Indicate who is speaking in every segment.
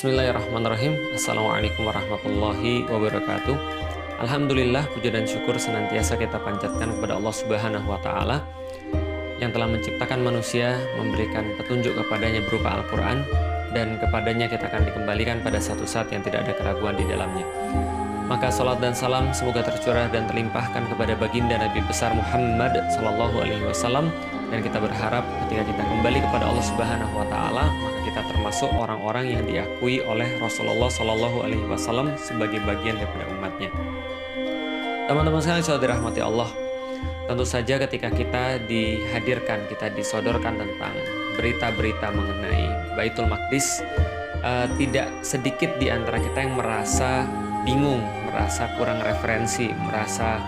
Speaker 1: Bismillahirrahmanirrahim. Assalamualaikum warahmatullahi wabarakatuh. Alhamdulillah, puja dan syukur senantiasa kita panjatkan kepada Allah Subhanahu wa Ta'ala yang telah menciptakan manusia, memberikan petunjuk kepadanya berupa Al-Quran, dan kepadanya kita akan dikembalikan pada satu saat yang tidak ada keraguan di dalamnya. Maka salat dan salam semoga tercurah dan terlimpahkan kepada baginda Nabi besar Muhammad Sallallahu Alaihi Wasallam, dan kita berharap ketika kita kembali kepada Allah Subhanahu Wa Taala, maka kita termasuk orang-orang yang diakui oleh Rasulullah Sallallahu Alaihi Wasallam sebagai bagian daripada umatnya. Teman-teman sekalian, sudah dirahmati Allah. Tentu saja ketika kita dihadirkan, kita disodorkan tentang berita-berita mengenai Baitul Maqdis, tidak sedikit di antara kita yang merasa bingung, merasa kurang referensi, merasa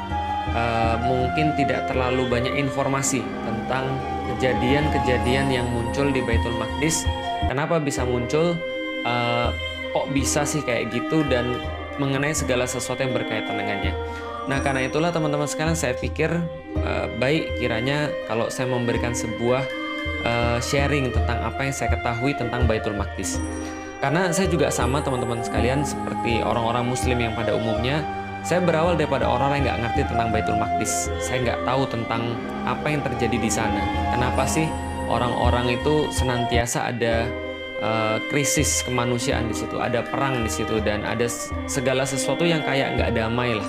Speaker 1: mungkin tidak terlalu banyak informasi tentang kejadian-kejadian yang muncul di Baitul Maqdis. Kenapa bisa muncul, kok bisa sih kayak gitu, dan mengenai segala sesuatu yang berkaitan dengannya. Nah, karena itulah teman-teman sekalian, saya pikir baik kiranya kalau saya memberikan sebuah sharing tentang apa yang saya ketahui tentang Baitul Maqdis. Karena saya juga sama teman-teman sekalian seperti orang-orang muslim yang pada umumnya, saya berawal daripada orang yang nggak ngerti tentang Baitul Maqdis. Saya nggak tahu tentang apa yang terjadi di sana. Kenapa sih orang-orang itu senantiasa ada krisis kemanusiaan di situ, ada perang di situ, dan ada segala sesuatu yang kayak nggak damai lah.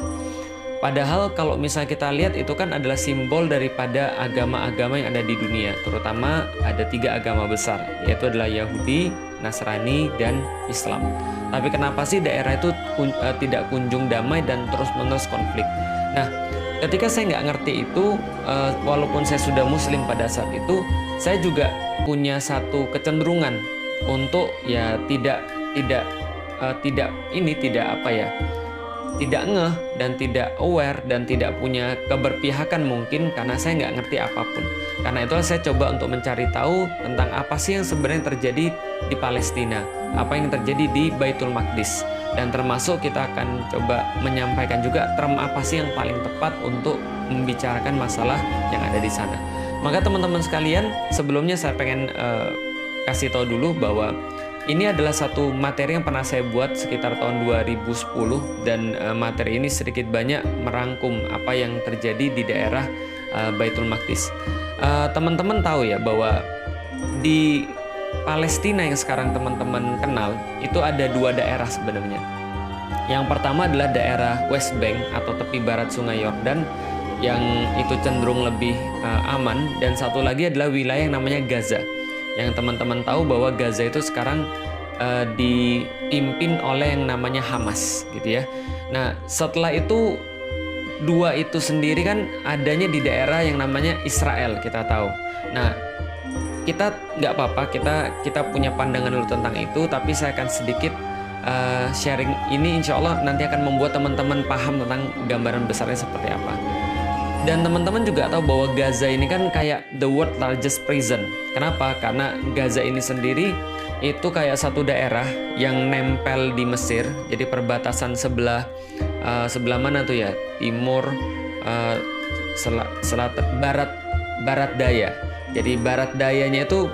Speaker 1: Padahal kalau misalnya kita lihat, itu kan adalah simbol daripada agama-agama yang ada di dunia. Terutama ada 3 agama besar, yaitu adalah Yahudi, Nasrani, dan Islam. Tapi kenapa sih daerah itu tidak kunjung damai dan terus-menerus konflik? Nah, ketika saya nggak ngerti itu, walaupun saya sudah muslim pada saat itu, saya juga punya satu kecenderungan untuk ya tidak ngeh dan tidak aware dan tidak punya keberpihakan mungkin, karena saya nggak ngerti apapun. Karena itu saya coba untuk mencari tahu tentang apa sih yang sebenarnya terjadi di Palestina, apa yang terjadi di Baitul Maqdis, dan termasuk kita akan coba menyampaikan juga term apa sih yang paling tepat untuk membicarakan masalah yang ada di sana. Maka teman-teman sekalian, sebelumnya saya pengen kasih tahu dulu bahwa ini adalah satu materi yang pernah saya buat sekitar tahun 2010, dan materi ini sedikit banyak merangkum apa yang terjadi di daerah Baitul Maqdis. Teman-teman tahu ya bahwa di Palestina yang sekarang teman-teman kenal itu ada 2 daerah sebenarnya. Yang pertama adalah daerah West Bank atau tepi barat Sungai Yordan, yang itu cenderung lebih aman, dan satu lagi adalah wilayah yang namanya Gaza. Yang teman-teman tahu bahwa Gaza itu sekarang dipimpin oleh yang namanya Hamas gitu ya. Nah, setelah itu 2 itu sendiri kan adanya di daerah yang namanya Israel, kita tahu. Nah, kita nggak apa-apa, kita punya pandangan dulu tentang itu, tapi saya akan sedikit sharing ini, insya Allah nanti akan membuat teman-teman paham tentang gambaran besarnya seperti apa. Dan teman-teman juga tahu bahwa Gaza ini kan kayak the world largest prison. Kenapa? Karena Gaza ini sendiri itu kayak satu daerah yang nempel di Mesir. Jadi perbatasan sebelah mana tuh ya? Timur, selatan, barat daya. Jadi barat dayanya itu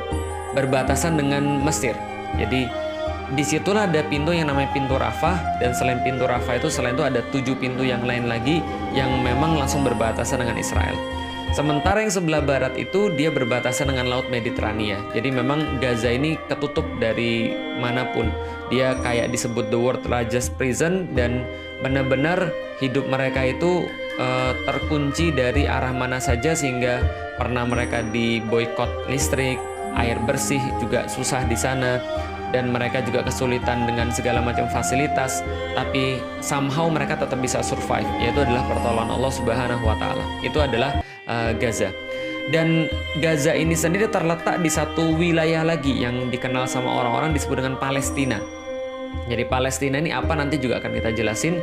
Speaker 1: berbatasan dengan Mesir. Jadi disitulah ada pintu yang namanya pintu Rafah, dan selain pintu Rafah itu, selain itu ada 7 pintu yang lain lagi yang memang langsung berbatasan dengan Israel. Sementara yang sebelah barat itu dia berbatasan dengan Laut Mediterania. Jadi memang Gaza ini ketutup dari manapun. Dia kayak disebut the world largest prison, dan benar-benar hidup mereka itu terkunci dari arah mana saja, sehingga pernah mereka diboikot listrik, air bersih juga susah di sana, dan mereka juga kesulitan dengan segala macam fasilitas, tapi somehow mereka tetap bisa survive, yaitu adalah pertolongan Allah Subhanahu wa Ta'ala. Itu adalah Gaza. Dan Gaza ini sendiri terletak di satu wilayah lagi yang dikenal sama orang-orang disebut dengan Palestina. Jadi Palestina ini apa nanti juga akan kita jelasin.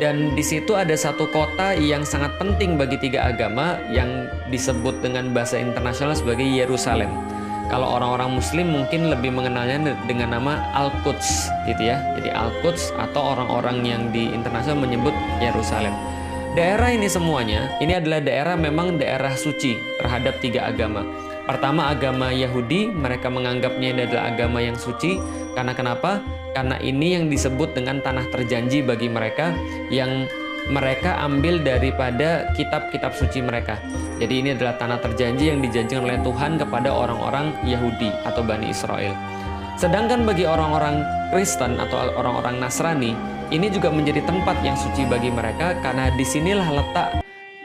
Speaker 1: Dan di situ ada satu kota yang sangat penting bagi 3 agama yang disebut dengan bahasa internasional sebagai Yerusalem. Kalau orang-orang muslim mungkin lebih mengenalnya dengan nama Al-Quds gitu ya. Jadi Al-Quds, atau orang-orang yang di internasional menyebut Yerusalem. Daerah ini semuanya, ini adalah daerah memang daerah suci terhadap 3 agama. Pertama, agama Yahudi, mereka menganggapnya ini adalah agama yang suci. Karena kenapa? Karena ini yang disebut dengan tanah terjanji bagi mereka, yang mereka ambil daripada kitab-kitab suci mereka. Jadi ini adalah tanah terjanji yang dijanjikan oleh Tuhan kepada orang-orang Yahudi atau Bani Israel. Sedangkan bagi orang-orang Kristen atau orang-orang Nasrani, ini juga menjadi tempat yang suci bagi mereka, karena disinilah letak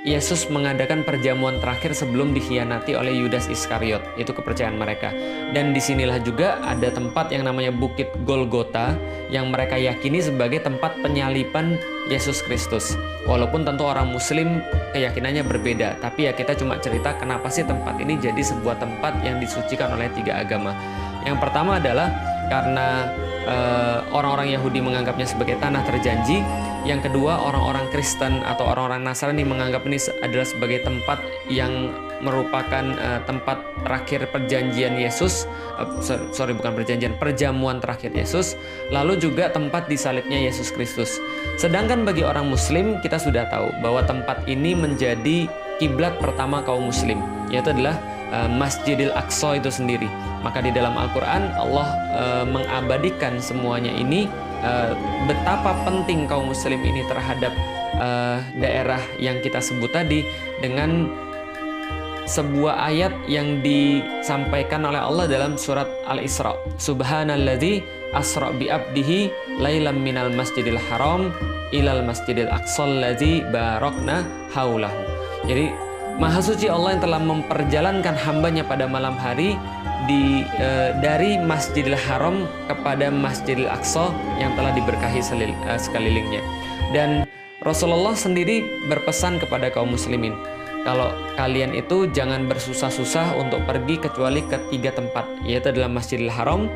Speaker 1: Yesus mengadakan perjamuan terakhir sebelum dikhianati oleh Yudas Iskariot. Itu kepercayaan mereka. Dan disinilah juga ada tempat yang namanya Bukit Golgota, yang mereka yakini sebagai tempat penyaliban Yesus Kristus. Walaupun tentu orang Muslim keyakinannya berbeda, tapi ya kita cuma cerita kenapa sih tempat ini jadi sebuah tempat yang disucikan oleh 3 agama. Yang pertama adalah karena orang-orang Yahudi menganggapnya sebagai tanah terjanji. Yang kedua, orang-orang Kristen atau orang-orang Nasrani menganggap ini adalah sebagai tempat yang merupakan tempat terakhir perjanjian Yesus. Perjamuan terakhir Yesus. Lalu juga tempat disalibnya Yesus Kristus. Sedangkan bagi orang Muslim, kita sudah tahu bahwa tempat ini menjadi kiblat pertama kaum Muslim, yaitu adalah Masjidil Aqsa itu sendiri. Maka di dalam Al-Quran Allah mengabadikan semuanya ini, betapa penting kaum Muslim ini terhadap daerah yang kita sebut tadi, dengan sebuah ayat yang disampaikan oleh Allah dalam surat Al-Isra. Subhanalladzi asra bi abdihi lailam minal masjidil haram ilal masjidil aqsal ladzi barakna haulahu. Jadi Maha suci Allah yang telah memperjalankan hambanya pada malam hari dari Masjidil Haram kepada Masjidil Aqsa yang telah diberkahi sekelilingnya. Dan Rasulullah sendiri berpesan kepada kaum muslimin, kalau kalian itu jangan bersusah-susah untuk pergi kecuali ke 3 tempat, yaitu adalah Masjidil Haram,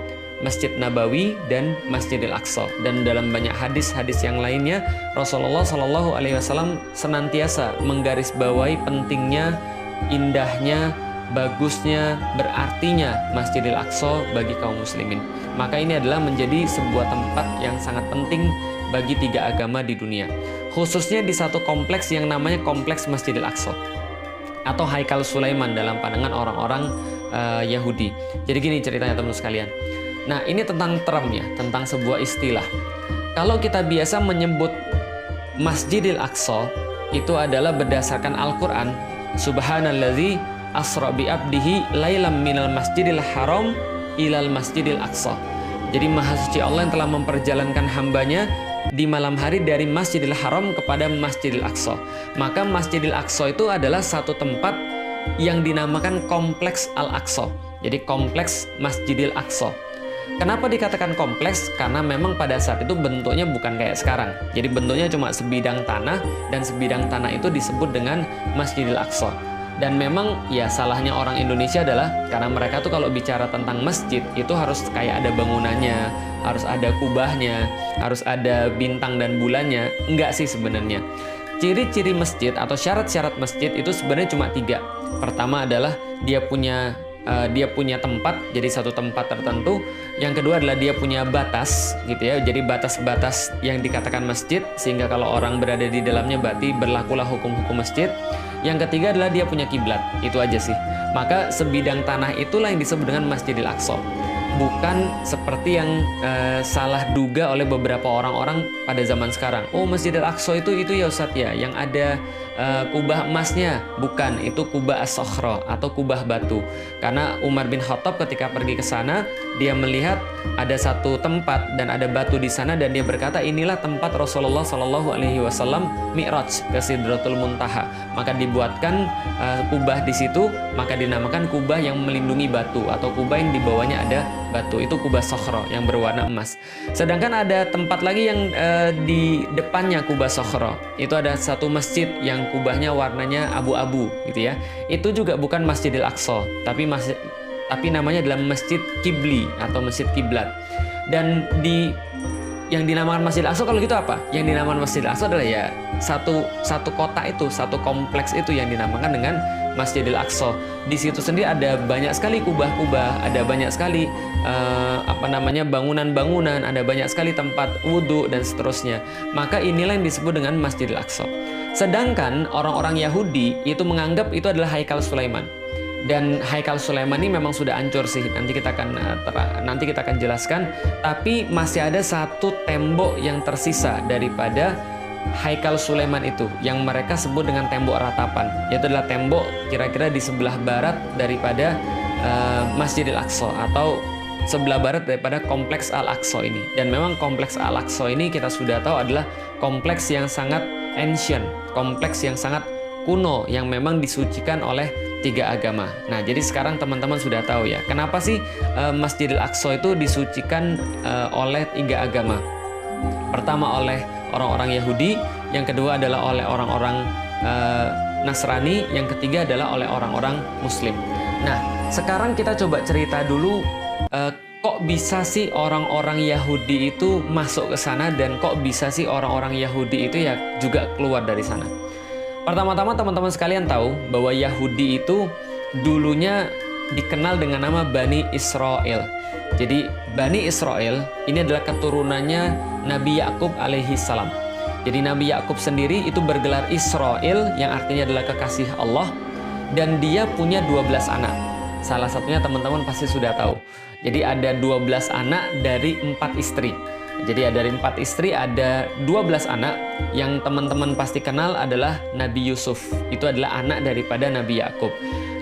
Speaker 1: Masjid Nabawi, dan Masjidil Aqsa. Dan dalam banyak hadis-hadis yang lainnya, Rasulullah Shallallahu Alaihi Wasallam senantiasa menggarisbawahi pentingnya, indahnya, bagusnya, berartinya Masjidil Aqsa bagi kaum muslimin. Maka ini adalah menjadi sebuah tempat yang sangat penting bagi 3 agama di dunia. Khususnya di satu kompleks yang namanya Kompleks Masjidil Aqsa atau Haikal Sulaiman dalam pandangan orang-orang Yahudi. Jadi gini ceritanya teman-teman sekalian. Nah, ini tentang term ya, tentang sebuah istilah. Kalau kita biasa menyebut Masjidil Aqsa, itu adalah berdasarkan Al-Quran. Subhanalladzi asra bi abdihi lailam minal masjidil haram ilal masjidil aqsa. Jadi Maha suci Allah yang telah memperjalankan hambanya di malam hari dari Masjidil Haram kepada Masjidil Aqsa. Maka Masjidil Aqsa itu adalah satu tempat yang dinamakan Kompleks Al-Aqsa. Jadi Kompleks Masjidil Aqsa. Kenapa dikatakan kompleks? Karena memang pada saat itu bentuknya bukan kayak sekarang. Jadi bentuknya cuma sebidang tanah, dan sebidang tanah itu disebut dengan Masjidil Aqsa. Dan memang ya salahnya orang Indonesia adalah karena mereka tuh kalau bicara tentang masjid itu harus kayak ada bangunannya, harus ada kubahnya, harus ada bintang dan bulannya. Enggak sih sebenarnya. Ciri-ciri masjid atau syarat-syarat masjid itu sebenarnya cuma 3. Pertama adalah dia punya tempat, jadi satu tempat tertentu. Yang kedua adalah dia punya batas gitu ya, jadi batas-batas yang dikatakan masjid, sehingga kalau orang berada di dalamnya berarti berlakulah hukum-hukum masjid. Yang ketiga adalah dia punya kiblat. Itu aja sih. Maka sebidang tanah itulah yang disebut dengan Masjidil Aqsa. Bukan seperti yang salah duga oleh beberapa orang-orang pada zaman sekarang. Oh, Masjidil Aqsa itu ya Ustadz ya, yang ada kubah emasnya. Bukan, itu kubah as-sokhra atau kubah batu. Karena Umar bin Khattab ketika pergi ke sana, dia melihat ada satu tempat dan ada batu di sana, dan dia berkata inilah tempat Rasulullah Shallallahu Alaihi Wasallam Mi'raj ke Sidratul Muntaha. Maka dibuatkan kubah di situ, maka dinamakan kubah yang melindungi batu atau kubah yang di bawahnya ada batu. Itu kubah sokhra yang berwarna emas. Sedangkan ada tempat lagi yang di depannya kubah sokhra, itu ada satu masjid yang kubahnya warnanya abu-abu gitu ya. Itu juga bukan Masjidil Aqsa, tapi namanya adalah Masjid Kibli atau Masjid Kiblat. Dan yang dinamakan Masjid Aqsa kalau gitu apa? Yang dinamakan Masjid Aqsa adalah ya satu kota itu, satu kompleks itu yang dinamakan dengan Masjidil Aqsa. Di situ sendiri ada banyak sekali kubah-kubah, ada banyak sekali bangunan-bangunan, ada banyak sekali tempat wudhu dan seterusnya. Maka inilah yang disebut dengan Masjidil Aqsa. Sedangkan orang-orang Yahudi itu menganggap itu adalah Haikal Sulaiman. Dan Haikal Sulaiman ini memang sudah hancur sih. Nanti kita akan jelaskan. Tapi masih ada satu tembok yang tersisa daripada Haikal Sulaiman itu, yang mereka sebut dengan tembok ratapan. Yaitu adalah tembok kira-kira di sebelah barat daripada Masjidil Aqsa, atau sebelah barat daripada kompleks Al-Aqsa ini. Dan memang kompleks Al-Aqsa ini kita sudah tahu adalah kompleks yang sangat ancient, kompleks yang sangat kuno, yang memang disucikan oleh 3 agama. Nah, jadi sekarang teman-teman sudah tahu ya, kenapa sih Masjidil Aqsa itu disucikan oleh 3 agama. Pertama oleh orang-orang Yahudi, yang kedua adalah oleh orang-orang Nasrani, yang ketiga adalah oleh orang-orang Muslim. Nah, sekarang kita coba cerita dulu, kok bisa sih orang-orang Yahudi itu masuk ke sana, dan kok bisa sih orang-orang Yahudi itu ya juga keluar dari sana. Pertama-tama teman-teman sekalian tahu bahwa Yahudi itu dulunya dikenal dengan nama Bani Israel. Jadi Bani Israel ini adalah keturunannya Nabi Yakub alaihi salam. Jadi Nabi Yakub sendiri itu bergelar Israel, yang artinya adalah kekasih Allah, dan dia punya 12 anak. Salah satunya teman-teman pasti sudah tahu. Jadi ada 12 anak dari 4 istri. Jadi dari 4 istri ada 12 anak. Yang teman-teman pasti kenal adalah Nabi Yusuf. Itu adalah anak daripada Nabi Yakub.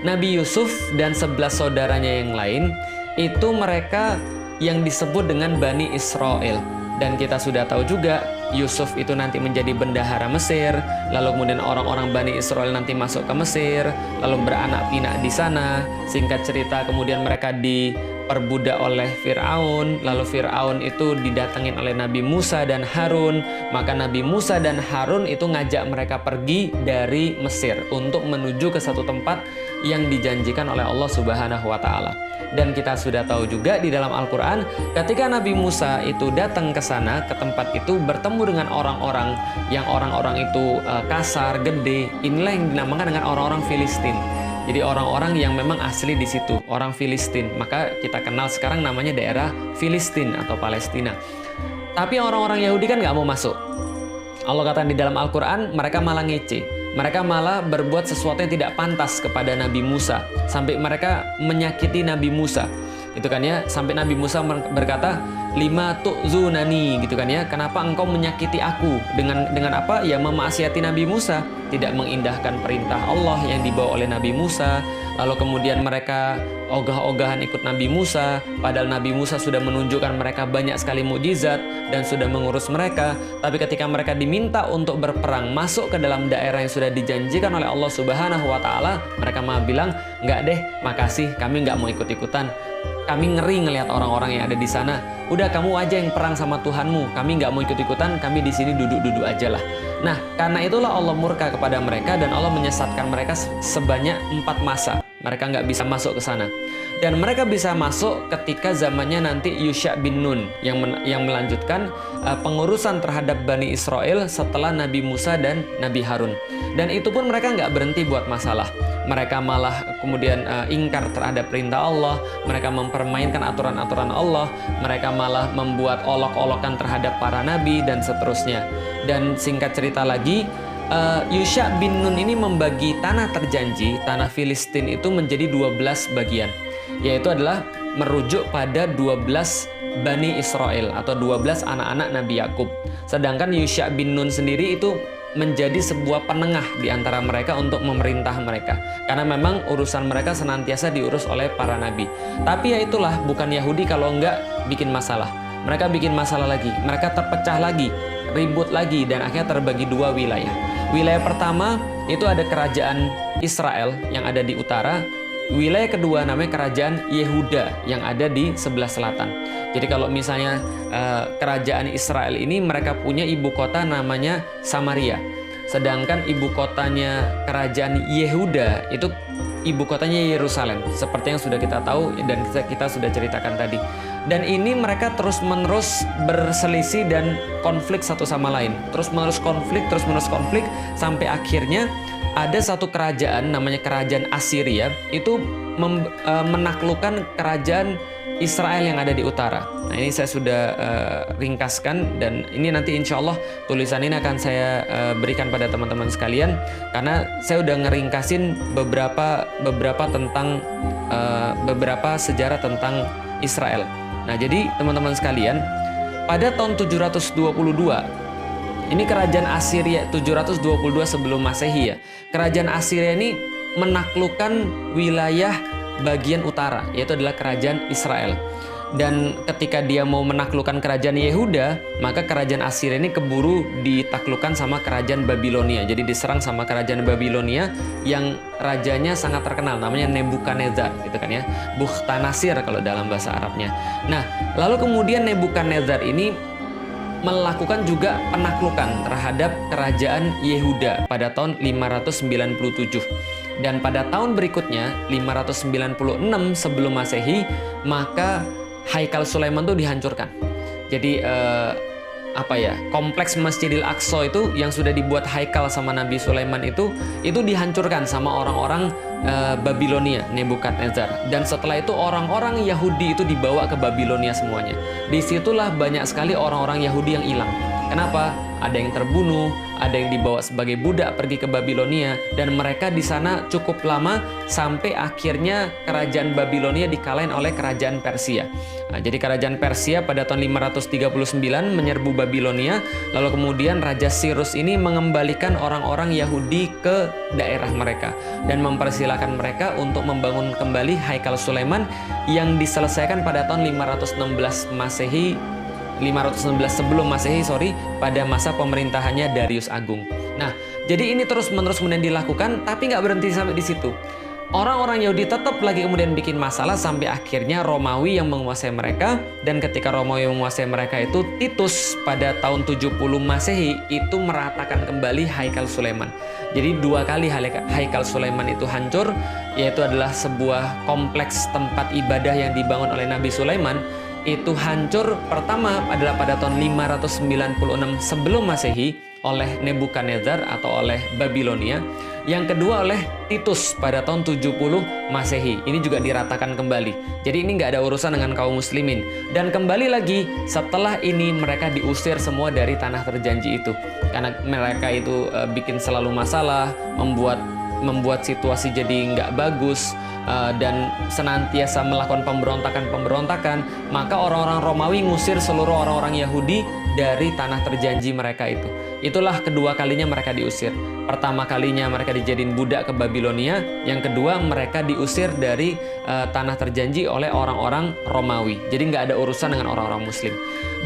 Speaker 1: Nabi Yusuf dan 11 saudaranya yang lain, itu mereka yang disebut dengan Bani Israel. Dan kita sudah tahu juga Yusuf itu nanti menjadi bendahara Mesir, lalu kemudian orang-orang Bani Israel nanti masuk ke Mesir, lalu beranak pinak di sana. Singkat cerita kemudian mereka diperbudak oleh Fir'aun, lalu Fir'aun itu didatengin oleh Nabi Musa dan Harun. Maka Nabi Musa dan Harun itu ngajak mereka pergi dari Mesir untuk menuju ke satu tempat yang dijanjikan oleh Allah Subhanahu wa Ta'ala. Dan kita sudah tahu juga di dalam Al-Quran, ketika Nabi Musa itu datang ke sana, ke tempat itu, bertemu dengan orang-orang yang orang-orang itu kasar, gede. Inilah yang dinamakan dengan orang-orang Filistin. Jadi orang-orang yang memang asli di situ, orang Filistin. Maka kita kenal sekarang namanya daerah Filistin atau Palestina. Tapi orang-orang Yahudi kan nggak mau masuk. Allah katakan di dalam Al-Quran, mereka malah ngece. Mereka malah berbuat sesuatu yang tidak pantas kepada Nabi Musa, sampai mereka menyakiti Nabi Musa. Itu kan ya, sampai Nabi Musa berkata, "Lima tu'zunani," gitu kan ya. Kenapa engkau menyakiti aku? Dengan apa? Ya memaksiati Nabi Musa, tidak mengindahkan perintah Allah yang dibawa oleh Nabi Musa. Lalu kemudian mereka ogah-ogahan ikut Nabi Musa, padahal Nabi Musa sudah menunjukkan mereka banyak sekali mukjizat dan sudah mengurus mereka. Tapi ketika mereka diminta untuk berperang masuk ke dalam daerah yang sudah dijanjikan oleh Allah Subhanahu wa Ta'ala, mereka malah bilang, "Enggak deh, makasih, kami nggak mau ikut-ikutan. Kami ngeri ngelihat orang-orang yang ada di sana. Udah kamu aja yang perang sama Tuhanmu. Kami nggak mau ikut-ikutan. Kami di sini duduk-duduk aja lah." Nah, karena itulah Allah murka kepada mereka dan Allah menyesatkan mereka sebanyak 4 masa. Mereka nggak bisa masuk ke sana. Dan mereka bisa masuk ketika zamannya nanti Yusha bin Nun yang melanjutkan pengurusan terhadap Bani Israel setelah Nabi Musa dan Nabi Harun. Dan itu pun mereka nggak berhenti buat masalah. Mereka malah kemudian ingkar terhadap perintah Allah. Mereka mempermainkan aturan-aturan Allah. Mereka malah membuat olok-olokan terhadap para nabi dan seterusnya. Dan singkat cerita lagi, Yusha bin Nun ini membagi tanah terjanji, tanah Filistin itu menjadi 12 bagian. Yaitu adalah merujuk pada 12 Bani Israel atau 12 anak-anak Nabi Yakub. Sedangkan Yusha bin Nun sendiri itu menjadi sebuah penengah di antara mereka untuk memerintah mereka. Karena memang urusan mereka senantiasa diurus oleh para nabi. Tapi ya itulah, bukan Yahudi kalau enggak bikin masalah. Mereka bikin masalah lagi, mereka terpecah lagi, ribut lagi, dan akhirnya terbagi 2 wilayah. Wilayah pertama itu ada kerajaan Israel yang ada di utara. Wilayah kedua namanya kerajaan Yehuda yang ada di sebelah selatan. Jadi kalau misalnya kerajaan Israel ini mereka punya ibu kota namanya Samaria. Sedangkan ibu kotanya kerajaan Yehuda itu ibu kotanya Yerusalem. Seperti yang sudah kita tahu dan kita sudah ceritakan tadi. Dan ini mereka terus-menerus berselisih dan konflik satu sama lain. Terus-menerus konflik sampai akhirnya ada satu kerajaan namanya kerajaan Assyria itu menaklukkan kerajaan Israel yang ada di utara. Nah, ini saya sudah ringkaskan, dan ini nanti insya Allah tulisan ini akan saya berikan pada teman-teman sekalian, karena saya udah ngeringkasin beberapa tentang beberapa sejarah tentang Israel. Nah, jadi teman-teman sekalian, pada tahun 722 ini kerajaan Assyria, 722 sebelum Masehi ya. Kerajaan Assyria ini menaklukkan wilayah bagian utara, yaitu adalah kerajaan Israel. Dan ketika dia mau menaklukkan kerajaan Yehuda, maka kerajaan Assyria ini keburu ditaklukkan sama kerajaan Babilonia. Jadi diserang sama kerajaan Babilonia yang rajanya sangat terkenal, namanya Nebukadnezar, gitu kan ya. Bukhtanasir kalau dalam bahasa Arabnya. Nah, lalu kemudian Nebukadnezar ini melakukan juga penaklukan terhadap kerajaan Yehuda pada tahun 597. Dan pada tahun berikutnya, 596 sebelum Masehi, maka Haikal Sulaiman itu dihancurkan. Jadi kompleks Masjidil Aqsa itu yang sudah dibuat haikal sama Nabi Sulaiman itu dihancurkan sama orang-orang Babilonia, Nebukadnezar. Dan setelah itu orang-orang Yahudi itu dibawa ke Babilonia semuanya. Disitulah banyak sekali orang-orang Yahudi yang hilang. Kenapa? Ada yang terbunuh, ada yang dibawa sebagai budak pergi ke Babilonia, dan mereka di sana cukup lama sampai akhirnya kerajaan Babilonia dikalahin oleh kerajaan Persia. Nah, jadi kerajaan Persia pada tahun 539 menyerbu Babilonia, lalu kemudian Raja Cyrus ini mengembalikan orang-orang Yahudi ke daerah mereka dan mempersilahkan mereka untuk membangun kembali Haikal Sulaiman yang diselesaikan pada tahun 516 sebelum Masehi, pada masa pemerintahannya Darius Agung. Nah, jadi ini terus-menerus kemudian dilakukan, tapi nggak berhenti sampai di situ. Orang-orang Yahudi tetap lagi kemudian bikin masalah sampai akhirnya Romawi yang menguasai mereka, dan ketika Romawi yang menguasai mereka itu, Titus pada tahun 70 Masehi itu meratakan kembali Haikal Sulaiman. Jadi 2 kali Haikal Sulaiman itu hancur, yaitu adalah sebuah kompleks tempat ibadah yang dibangun oleh Nabi Sulaiman. Itu hancur pertama adalah pada tahun 596 sebelum Masehi oleh Nebukadnezar atau oleh Babilonia. Yang kedua oleh Titus pada tahun 70 Masehi. Ini juga diratakan kembali. Jadi ini nggak ada urusan dengan kaum muslimin. Dan kembali lagi setelah ini mereka diusir semua dari tanah terjanji itu. Karena mereka itu bikin selalu masalah, membuat situasi jadi nggak bagus, dan senantiasa melakukan pemberontakan, maka orang-orang Romawi ngusir seluruh orang-orang Yahudi dari tanah terjanji mereka itu. Itulah kedua kalinya mereka diusir. Pertama kalinya mereka dijadiin budak ke Babilonia, yang kedua mereka diusir dari tanah terjanji oleh orang-orang Romawi. Jadi nggak ada urusan dengan orang-orang Muslim.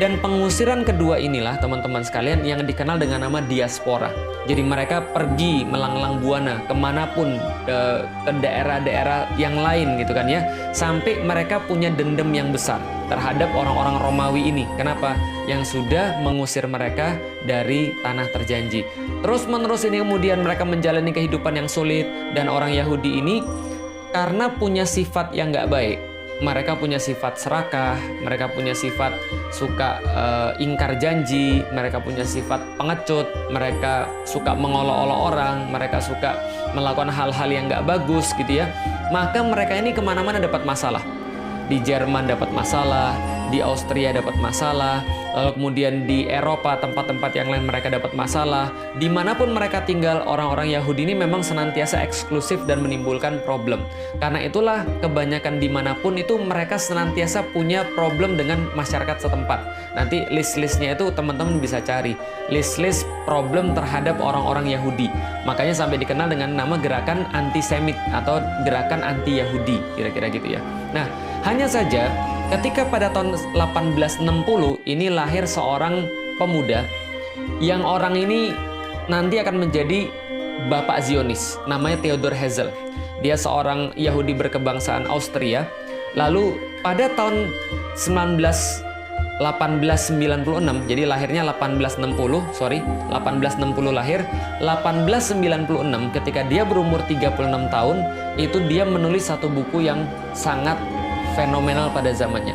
Speaker 1: Dan pengusiran kedua inilah teman-teman sekalian yang dikenal dengan nama diaspora. Jadi mereka pergi melanglang buana kemanapun, ke daerah-daerah yang lain gitu kan ya, sampai mereka punya dendam yang besar terhadap orang-orang Romawi ini. Kenapa? Yang sudah mengusir mereka dari tanah terjanji. Terus menerus ini kemudian mereka menjalani kehidupan yang sulit, dan orang Yahudi ini karena punya sifat yang nggak baik. Mereka punya sifat serakah, mereka punya sifat suka ingkar janji, mereka punya sifat pengecut, mereka suka mengolok-olok orang, mereka suka melakukan hal-hal yang nggak bagus gitu ya. Maka mereka ini kemana-mana dapat masalah. Di Jerman dapat masalah, di Austria dapat masalah, lalu kemudian di Eropa tempat-tempat yang lain mereka dapat masalah. Dimanapun mereka tinggal, orang-orang Yahudi ini memang senantiasa eksklusif dan menimbulkan problem. Karena itulah kebanyakan dimanapun itu mereka senantiasa punya problem dengan masyarakat setempat. Nanti list-listnya itu teman-teman bisa cari, list-list problem terhadap orang-orang Yahudi. Makanya sampai dikenal dengan nama gerakan antisemit atau gerakan anti-Yahudi, kira-kira gitu ya. Nah, hanya saja ketika pada tahun 1860 ini lahir seorang pemuda yang orang ini nanti akan menjadi bapak Zionis, namanya Theodor Herzl. Dia seorang Yahudi berkebangsaan Austria. Lalu pada tahun 1896, jadi lahirnya 1860 lahir, 1896 ketika dia berumur 36 tahun, itu dia menulis satu buku yang sangat fenomenal pada zamannya.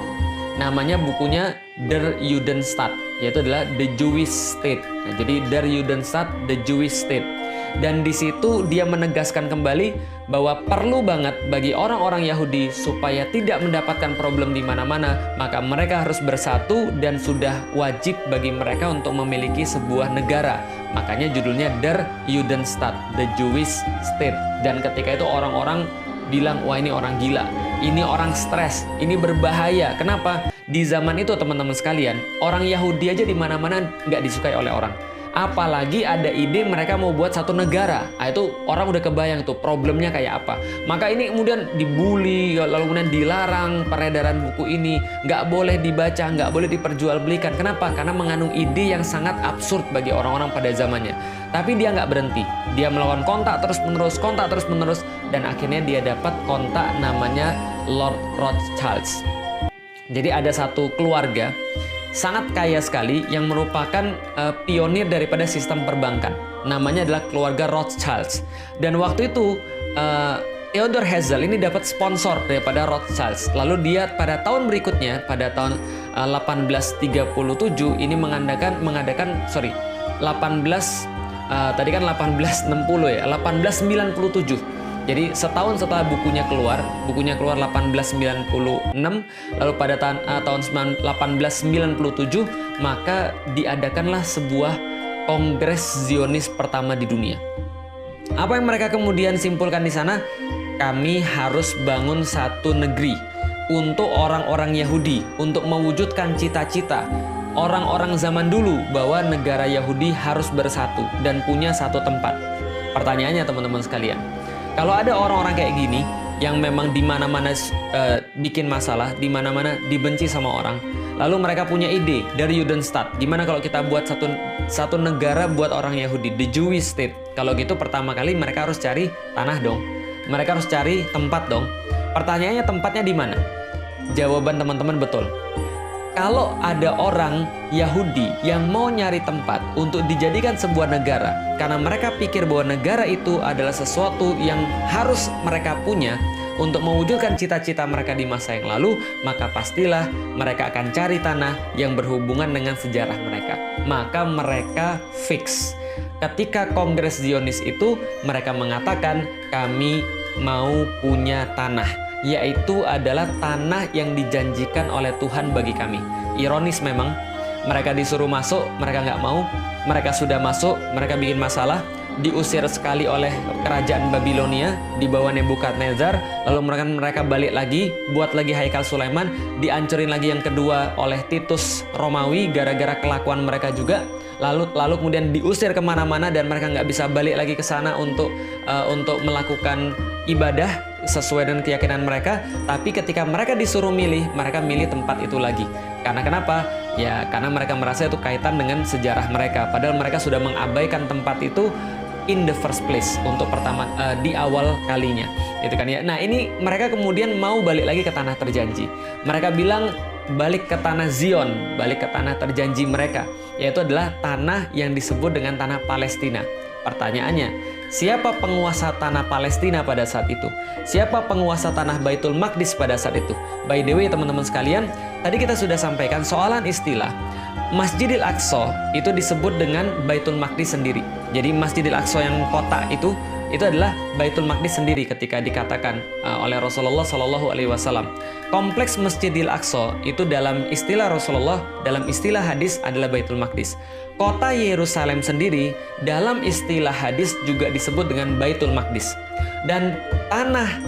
Speaker 1: Namanya bukunya Der Judenstaat, yaitu adalah The Jewish State. Nah, jadi Der Judenstaat, The Jewish State. Dan di situ dia menegaskan kembali bahwa perlu banget bagi orang-orang Yahudi supaya tidak mendapatkan problem di mana-mana, maka mereka harus bersatu dan sudah wajib bagi mereka untuk memiliki sebuah negara. Makanya judulnya Der Judenstaat, The Jewish State. Dan ketika itu orang-orang bilang, wah ini orang gila, ini orang stres, ini berbahaya. Kenapa? Di zaman itu teman-teman sekalian, orang Yahudi aja di mana-mana nggak disukai oleh orang. Apalagi ada ide mereka mau buat satu negara. Nah, itu orang udah kebayang tuh problemnya kayak apa. Maka ini kemudian dibully, lalu kemudian dilarang peredaran buku ini, nggak boleh dibaca, nggak boleh diperjualbelikan. Kenapa? Karena mengandung ide yang sangat absurd bagi orang-orang pada zamannya. Tapi dia nggak berhenti. Dia melakukan kontak terus-menerus, dan akhirnya dia dapat kontak namanya Lord Rothschild. Jadi ada satu keluarga sangat kaya sekali yang merupakan pionir daripada sistem perbankan. Namanya adalah keluarga Rothschild. Dan waktu itu Theodor Herzl ini dapat sponsor daripada Rothschild. Lalu dia pada tahun berikutnya, pada tahun 1837 ini mengadakan tadi kan 1860 ya, 1897. Jadi setahun setelah bukunya keluar 1896, lalu pada tahun 1897 maka diadakanlah sebuah Kongres Zionis pertama di dunia. Apa yang mereka kemudian simpulkan di sana? Kami harus bangun satu negeri untuk orang-orang Yahudi, untuk mewujudkan cita-cita orang-orang zaman dulu bahwa negara Yahudi harus bersatu dan punya satu tempat. Pertanyaannya teman-teman sekalian, kalau ada orang-orang kayak gini yang memang di mana-mana bikin masalah, di mana-mana dibenci sama orang, lalu mereka punya ide dari Judenstaat, gimana kalau kita buat satu negara buat orang Yahudi, the Jewish State. Kalau gitu pertama kali mereka harus cari tanah dong, mereka harus cari tempat dong. Pertanyaannya tempatnya di mana? Jawaban teman-teman betul. Kalau ada orang Yahudi yang mau nyari tempat untuk dijadikan sebuah negara, karena mereka pikir bahwa negara itu adalah sesuatu yang harus mereka punya untuk mewujudkan cita-cita mereka di masa yang lalu, maka pastilah mereka akan cari tanah yang berhubungan dengan sejarah mereka. Maka mereka fix. Ketika Kongres Zionis itu, mereka mengatakan kami mau punya tanah, yaitu adalah tanah yang dijanjikan oleh Tuhan bagi kami. Ironis memang, mereka disuruh masuk, mereka nggak mau. Mereka sudah masuk, mereka bikin masalah, diusir sekali oleh kerajaan Babilonia di bawah Nebukadnezar. Lalu mereka balik lagi, buat lagi Haikal Sulaiman, dihancurin lagi yang kedua oleh Titus Romawi gara-gara kelakuan mereka juga. Lalu kemudian diusir kemana-mana dan mereka nggak bisa balik lagi ke sana untuk melakukan ibadah sesuai dengan keyakinan mereka. Tapi ketika mereka disuruh milih, mereka milih tempat itu lagi. Karena kenapa? Ya karena mereka merasa itu kaitan dengan sejarah mereka. Padahal mereka sudah mengabaikan tempat itu in the first place untuk pertama di awal kalinya. Itu kan ya. Nah ini mereka kemudian mau balik lagi ke tanah terjanji. Mereka bilang balik ke tanah Zion, balik ke tanah terjanji mereka, yaitu adalah tanah yang disebut dengan tanah Palestina. Pertanyaannya, siapa penguasa tanah Palestina pada saat itu? Siapa penguasa tanah Baitul Maqdis pada saat itu? By the way teman-teman sekalian, tadi kita sudah sampaikan soalan istilah. Masjidil Aqsa itu disebut dengan Baitul Maqdis sendiri. Jadi Masjidil Aqsa yang kota itu adalah Baitul Maqdis sendiri ketika dikatakan oleh Rasulullah SAW. Kompleks Masjidil Aqsa itu dalam istilah Rasulullah, dalam istilah hadis adalah Baitul Maqdis. Kota Yerusalem sendiri dalam istilah hadis juga disebut dengan Baitul Maqdis. Dan tanah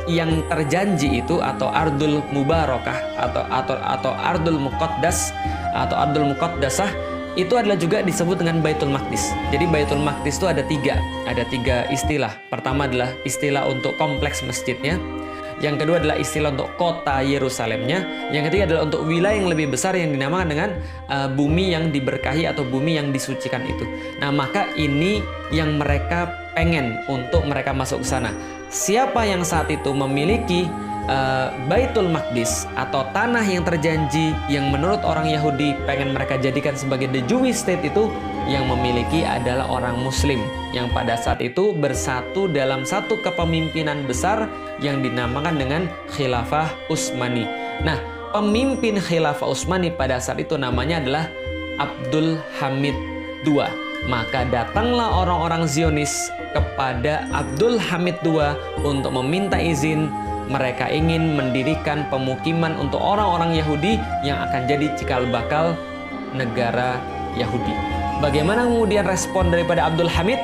Speaker 1: yang terjanji itu atau Ardul Mubarakah atau Ardul Muqaddas atau Ardul Muqaddasah itu adalah juga disebut dengan Baitul Maqdis. Jadi Baitul Maqdis itu ada tiga istilah. Pertama adalah istilah untuk kompleks masjidnya. Yang kedua adalah istilah untuk kota Yerusalemnya. Yang ketiga adalah untuk wilayah yang lebih besar yang dinamakan dengan bumi yang diberkahi atau bumi yang disucikan itu. Nah maka ini yang mereka pengen untuk mereka masuk ke sana. Siapa yang saat itu memiliki Baitul Maqdis atau tanah yang terjanji yang menurut orang Yahudi pengen mereka jadikan sebagai the Jewish State itu, yang memiliki adalah orang Muslim yang pada saat itu bersatu dalam satu kepemimpinan besar yang dinamakan dengan Khilafah Utsmani. Nah, pemimpin Khilafah Utsmani pada saat itu namanya adalah Abdul Hamid II. Maka datanglah orang-orang Zionis kepada Abdul Hamid II untuk meminta izin. Mereka ingin mendirikan pemukiman untuk orang-orang Yahudi yang akan jadi cikal bakal negara Yahudi. Bagaimana kemudian respon daripada Abdul Hamid?